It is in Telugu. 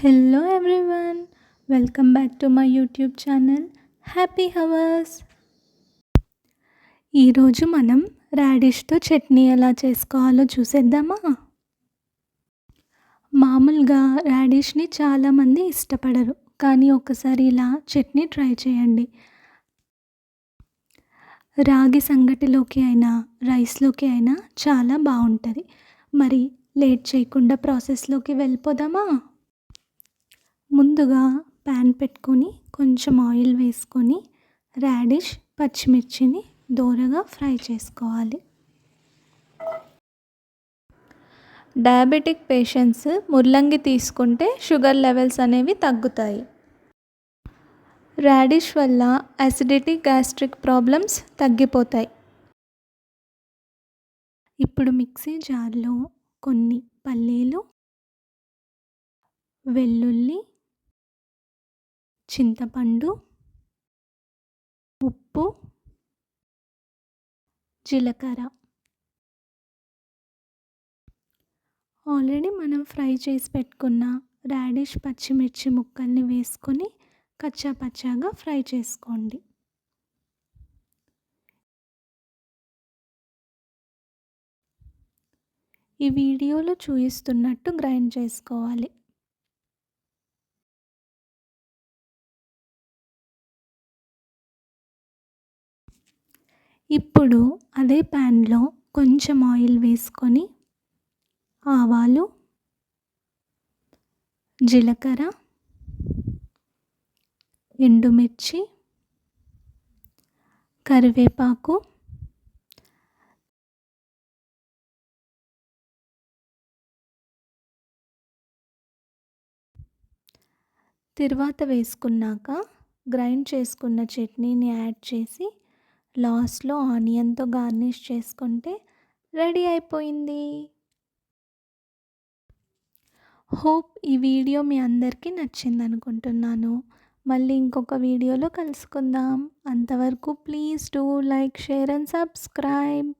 Hello everyone, welcome back to my YouTube channel happy hours. ఈరోజు మనం రాడిష్తో చట్నీ ఎలా చేసుకోవాలో చూసేద్దామా. మామూలుగా రాడిష్ని చాలామంది ఇష్టపడరు, కానీ ఒకసారి ఇలా చట్నీ ట్రై చేయండి. రాగి సంగటిలోకి అయినా రైస్లోకి అయినా చాలా బాగుంటుంది. మరి లేట్ చేయకుండా ప్రాసెస్లోకి వెళ్ళిపోదామా. ముందుగా ప్యాన్ పెట్టుకొని కొంచెం ఆయిల్ వేసుకొని రాడిష్ పచ్చిమిర్చిని దోరగా ఫ్రై చేసుకోవాలి. డయాబెటిక్ పేషెంట్స్ ముల్లంగి తీసుకుంటే షుగర్ లెవెల్స్ అనేవి తగ్గుతాయి. రాడిష్ వల్ల అసిడిటీ, గ్యాస్ట్రిక్ ప్రాబ్లమ్స్ తగ్గిపోతాయి. ఇప్పుడు మిక్సీ జార్లో కొన్ని పల్లీలు, వెల్లుల్లి, చింతపండు, ఉప్పు, జీలకర్ర, ఆల్రెడీ మనం ఫ్రై చేసి పెట్టుకున్న రాడిష్ పచ్చిమిర్చి ముక్కల్ని వేసుకొని కచ్చాపచ్చాగా ఫ్రై చేసుకోండి. ఈ వీడియోలో చూపిస్తున్నట్టు గ్రైండ్ చేసుకోవాలి. ఇప్పుడు అదే ప్యాన్లో కొంచెం ఆయిల్ వేసుకొని ఆవాలు, జీలకర్ర, ఎండుమిర్చి, కరివేపాకు, తర్వాత వేసుకున్నాక గ్రైండ్ చేసుకున్న చట్నీని యాడ్ చేసి లాస్ట్లో ఆనియన్తో గార్నిష్ చేసుకుంటే రెడీ అయిపోయింది. హోప్ ఈ వీడియో మీ అందరికీ నచ్చింది అనుకుంటున్నాను. మళ్ళీ ఇంకొక వీడియోలో కలుసుకుందాం. అంతవరకు please do like, share and subscribe.